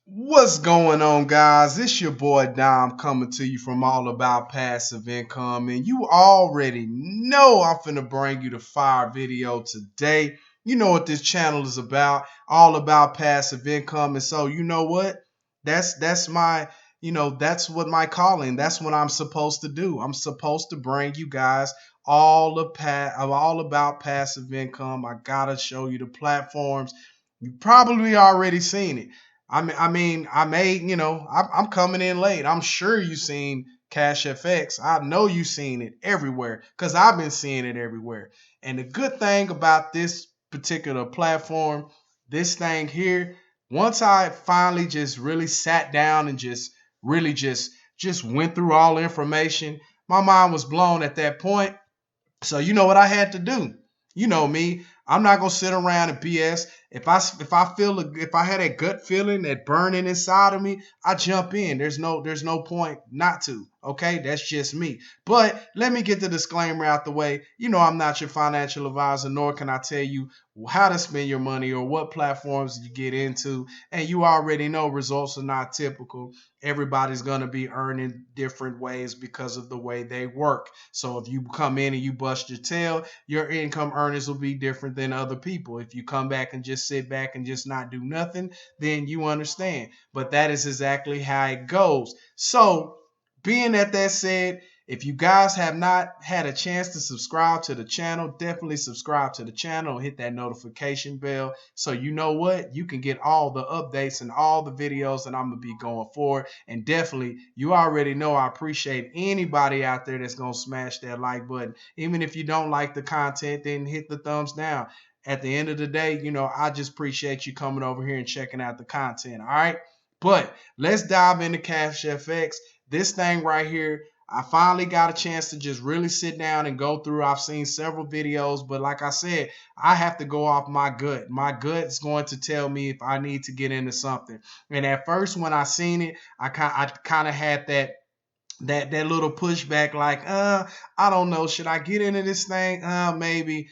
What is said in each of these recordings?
What's going on, guys? It's your boy Dom coming to you from All About Passive Income, and you already know I'm finna bring you the fire video today. You know what this channel is about, all about passive income, and so you know what? That's my that's what my calling. That's what I'm supposed to do. I'm supposed to bring you guys all about passive income. I gotta show you the platforms. You probably already seen it. I made, I'm coming in late. I'm sure you seen Cash FX. I know you seen it everywhere because I've been seeing it everywhere. And the good thing about this particular platform, this thing here, once I finally just really sat down and just really just went through all the information, my mind was blown at that point. So you know what I had to do. You know me. I'm not gonna sit around and BS. If I had a gut feeling, that burning inside of me, I jump in. There's no point not to. Okay, that's just me. But let me get the disclaimer out the way. You know I'm not your financial advisor, nor can I tell you how to spend your money or what platforms you get into. And you already know results are not typical. Everybody's gonna be earning different ways because of the way they work. So if you come in and you bust your tail, your income earnings will be different than other people. If you come back and just sit back and just not do nothing, then you understand. But that is exactly how it goes. So, being that said, if you guys have not had a chance to subscribe to the channel, definitely subscribe to the channel and hit that notification bell so you know what? You can get all the updates and all the videos that I'm going to be going for. And definitely, you already know I appreciate anybody out there that's going to smash that like button. Even if you don't like the content, then hit the thumbs down. At the end of the day, I just appreciate you coming over here and checking out the content. All right. But let's dive into Cash FX. This thing right here, I finally got a chance to just really sit down and go through. I've seen several videos, but like I said, I have to go off my gut. My gut's going to tell me if I need to get into something. And at first, when I seen it, I kind of had that little pushback like I don't know, should I get into this thing, maybe,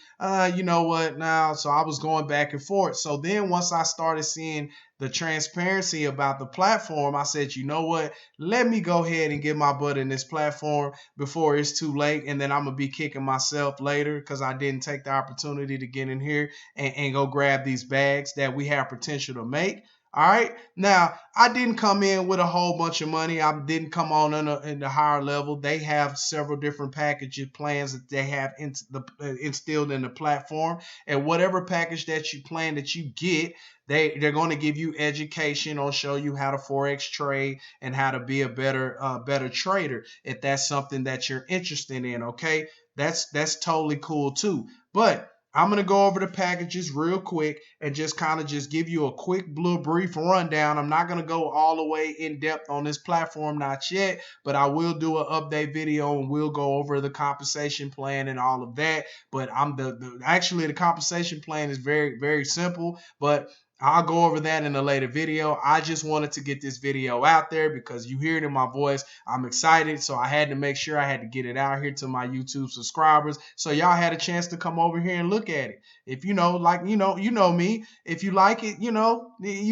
you know what, now. So I was going back and forth. So then once I started seeing the transparency about the platform, I said, you know what, let me go ahead and get my butt in this platform before it's too late, and then I'm gonna be kicking myself later because I didn't take the opportunity to get in here and go grab these bags that we have potential to make. All right. Now, I didn't come in with a whole bunch of money. I didn't come on in the higher level. They have several different packages, plans that they have instilled in the platform. And whatever package that you plan that you get, they're going to give you education or show you how to Forex trade and how to be a better trader if that's something that you're interested in. Okay. That's totally cool too. But I'm going to go over the packages real quick and just kind of just give you a quick blue brief rundown. I'm not going to go all the way in depth on this platform, not yet, but I will do an update video and we'll go over the compensation plan and all of that. But I'm actually the compensation plan is very, very simple, but I'll go over that in a later video. I just wanted to get this video out there because you hear it in my voice. I'm excited, so I had to make sure I had to get it out here to my YouTube subscribers, so y'all had a chance to come over here and look at it. If you know me. If you like it, you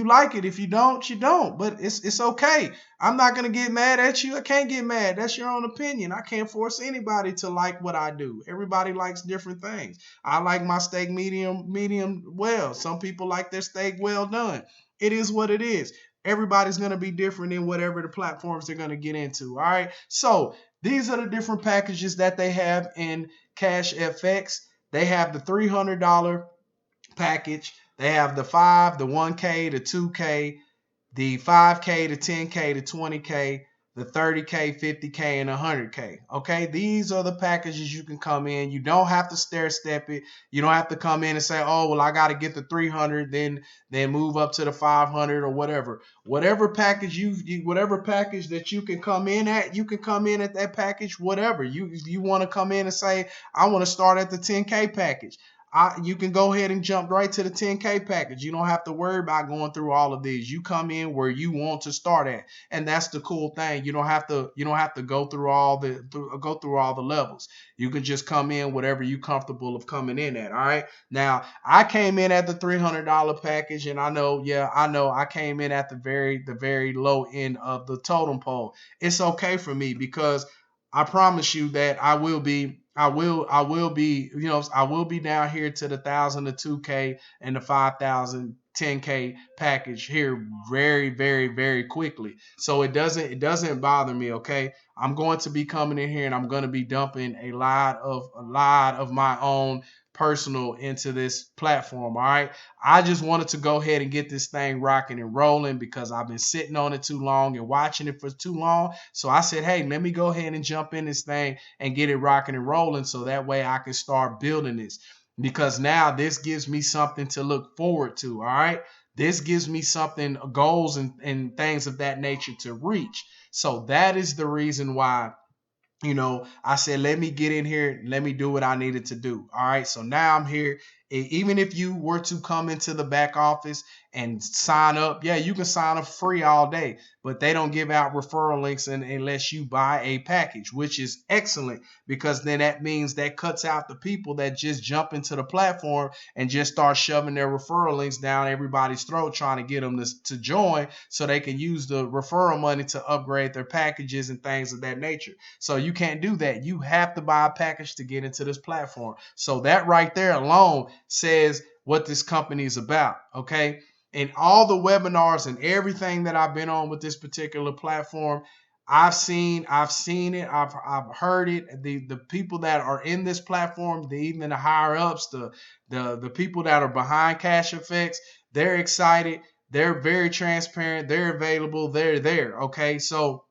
like it. If you don't, you don't. But it's okay. I'm not gonna get mad at you. I can't get mad. That's your own opinion. I can't force anybody to like what I do. Everybody likes different things. I like my steak medium well. Some people like their steak well done. It is what it is. Everybody's going to be different in whatever the platforms they're going to get into. All right. So these are the different packages that they have in Cash FX. They have the $300 package. They have the 5, the 1K, the 2K, the 5K to 10K to 20K, the 30K, 50K, and 100K. Okay, these are the packages you can come in. You don't have to stair step it. You don't have to come in and say, oh, well, I got to get the 300, then move up to the 500 or whatever. Whatever package that you can come in at, you can come in at that package. Whatever you want to come in and say, I want to start at the 10K package. you can go ahead and jump right to the 10K package. You don't have to worry about going through all of these. You come in where you want to start at, and that's the cool thing. You don't have to go through all the levels. You can just come in whatever you comfortable of coming in at. All right. Now I came in at the $300 package, and I know I came in at the very low end of the totem pole. It's okay for me because I promise you that I will be down here to the 1,000, the 2K, and the 5,000, 10K package here very, very, very quickly. So it doesn't bother me. Okay, I'm going to be coming in here and I'm going to be dumping a lot of my own personal into this platform. All right. I just wanted to go ahead and get this thing rocking and rolling because I've been sitting on it too long and watching it for too long. So I said, hey, let me go ahead and jump in this thing and get it rocking and rolling so that way I can start building this. Because now this gives me something to look forward to. All right. This gives me something, goals and things of that nature to reach. So that is the reason why I said, let me get in here, let me do what I needed to do. All right. So now I'm here. Even if you were to come into the back office and sign up, yeah, you can sign up free all day, but they don't give out referral links unless you buy a package, which is excellent because then that means that cuts out the people that just jump into the platform and just start shoving their referral links down everybody's throat, trying to get them to join so they can use the referral money to upgrade their packages and things of that nature. So you can't do that. You have to buy a package to get into this platform. So that right there alone says what this company is about. Okay. And all the webinars and everything that I've been on with this particular platform, I've seen it, I've heard it. The people that are in this platform, even the higher ups, the people that are behind Cash Effects, they're excited. They're very transparent. They're available. They're there. Okay. So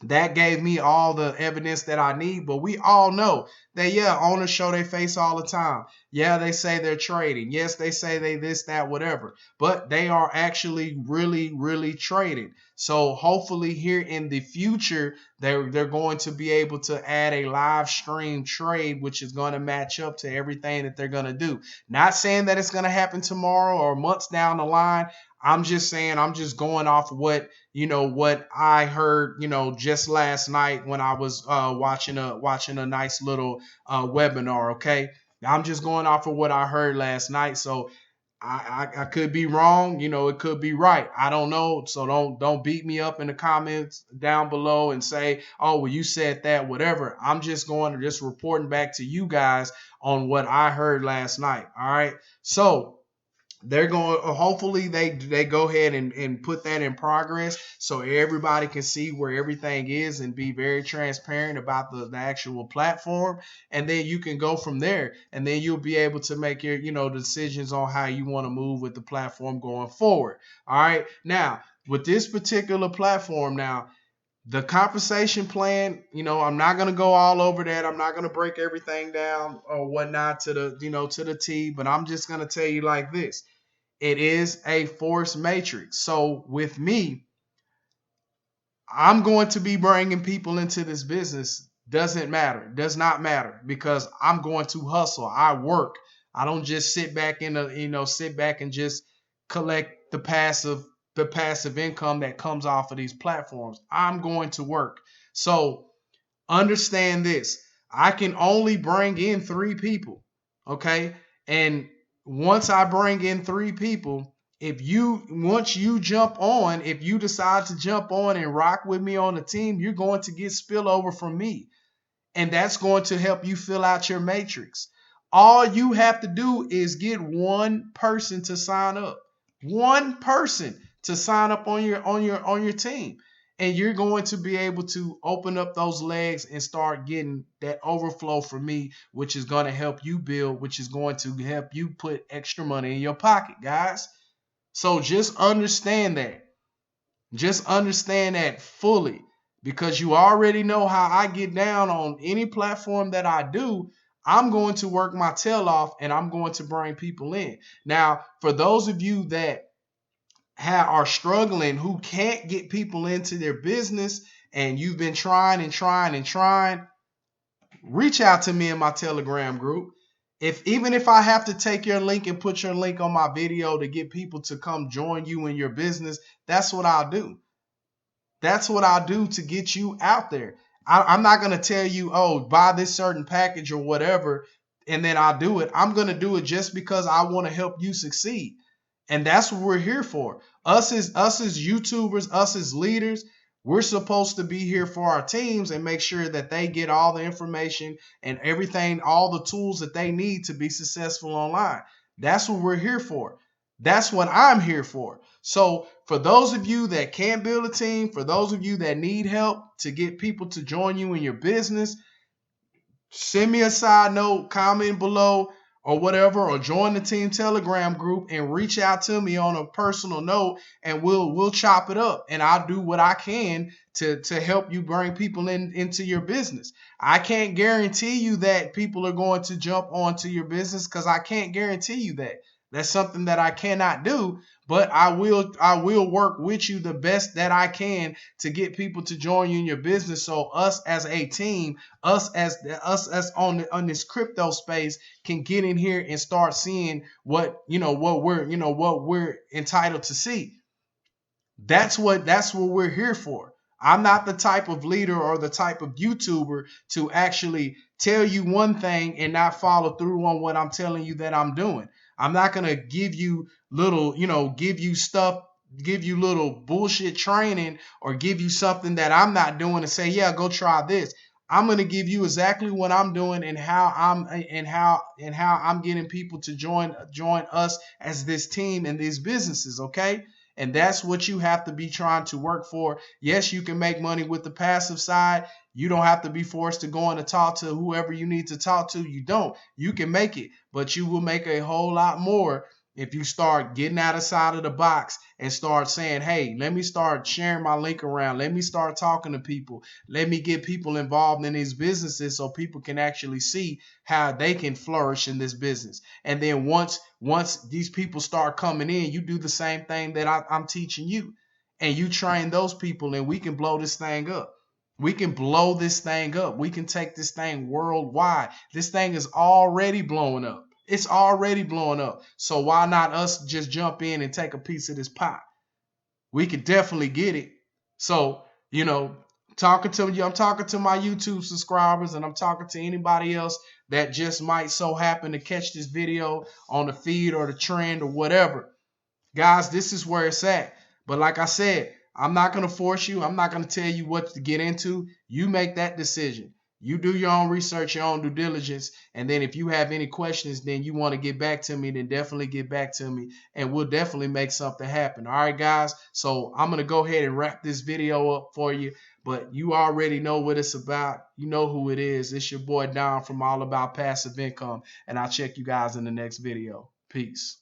that gave me all the evidence that I need. But we all know that, yeah, owners show their face all the time. Yeah, they say they're trading. Yes, they say they this, that, whatever. But they are actually really, really trading. So hopefully here in the future, they're going to be able to add a live stream trade, which is going to match up to everything that they're going to do. Not saying that it's going to happen tomorrow or months down the line. I'm just saying, I'm just going off of what I heard, just last night when I was watching a nice little webinar. Okay, I'm just going off of what I heard last night. So I could be wrong, it could be right. I don't know. So don't beat me up in the comments down below and say, oh, well, you said that, whatever. I'm just reporting back to you guys on what I heard last night. All right. So they're going hopefully they go ahead and put that in progress so everybody can see where everything is and be very transparent about the actual platform, and then you can go from there, and then you'll be able to make your decisions on how you want to move with the platform going forward. All right, now with this particular platform, now the compensation plan, I'm not going to go all over that. I'm not going to break everything down or whatnot to the T, but I'm just going to tell you like this. It is a force matrix. So with me, I'm going to be bringing people into this business. Does not matter because I'm going to hustle. I work. I don't just sit back and just collect the passive income that comes off of these platforms. I'm going to work. So understand this. I can only bring in 3 people. Okay. And once I bring in 3 people, once you jump on, if you decide to jump on and rock with me on the team, you're going to get spillover from me. And that's going to help you fill out your matrix. All you have to do is get one person to sign up. One person to sign up on your team. And you're going to be able to open up those legs and start getting that overflow from me, which is going to help you build, which is going to help you put extra money in your pocket, guys. So just understand that. Just understand that fully because you already know how I get down on any platform that I do. I'm going to work my tail off and I'm going to bring people in. Now, for those of you that are struggling, who can't get people into their business, and you've been trying and trying and trying, reach out to me in my Telegram group. Even if I have to take your link and put your link on my video to get people to come join you in your business, that's what I'll do. That's what I'll do to get you out there. I'm not going to tell you, oh, buy this certain package or whatever, and then I'll do it. I'm going to do it just because I want to help you succeed. And that's what we're here for. Us as YouTubers, us as leaders, we're supposed to be here for our teams and make sure that they get all the information and everything, all the tools that they need to be successful online. That's what we're here for. That's what I'm here for. So, for those of you that can't build a team, for those of you that need help to get people to join you in your business, send me a side note, comment below or whatever, or join the team Telegram group and reach out to me on a personal note, and we'll chop it up, and I'll do what I can to help you bring people into your business. I can't guarantee you that people are going to jump onto your business, because I can't guarantee you that. That's something that I cannot do, but I will work with you the best that I can to get people to join you in your business. So us as a team, us as on this crypto space, can get in here and start seeing what we're entitled to see. That's what we're here for. I'm not the type of leader or the type of YouTuber to actually tell you one thing and not follow through on what I'm telling you that I'm doing. I'm not going to give you give you stuff, give you little bullshit training, or give you something that I'm not doing and say, yeah, go try this. I'm going to give you exactly what I'm doing and how I'm getting people to join us as this team and these businesses, okay? And that's what you have to be trying to work for. Yes, you can make money with the passive side. You don't have to be forced to go in and talk to whoever you need to talk to. You don't. You can make it, but you will make a whole lot more if you start getting out of side of the box and start saying, hey, let me start sharing my link around. Let me start talking to people. Let me get people involved in these businesses so people can actually see how they can flourish in this business. And then once these people start coming in, you do the same thing that I'm teaching you. And you train those people, and we can blow this thing up. We can blow this thing up. We can take this thing worldwide. This thing is already blowing up. It's already blowing up. So why not us just jump in and take a piece of this pie? We could definitely get it. So, talking to you, I'm talking to my YouTube subscribers, and I'm talking to anybody else that just might so happen to catch this video on the feed or the trend or whatever. Guys, this is where it's at. But like I said, I'm not going to force you. I'm not going to tell you what to get into. You make that decision. You do your own research, your own due diligence. And then if you have any questions, then you want to get back to me, then definitely get back to me, and we'll definitely make something happen. All right, guys. So I'm going to go ahead and wrap this video up for you. But you already know what it's about. You know who it is. It's your boy Dom from All About Passive Income. And I'll check you guys in the next video. Peace.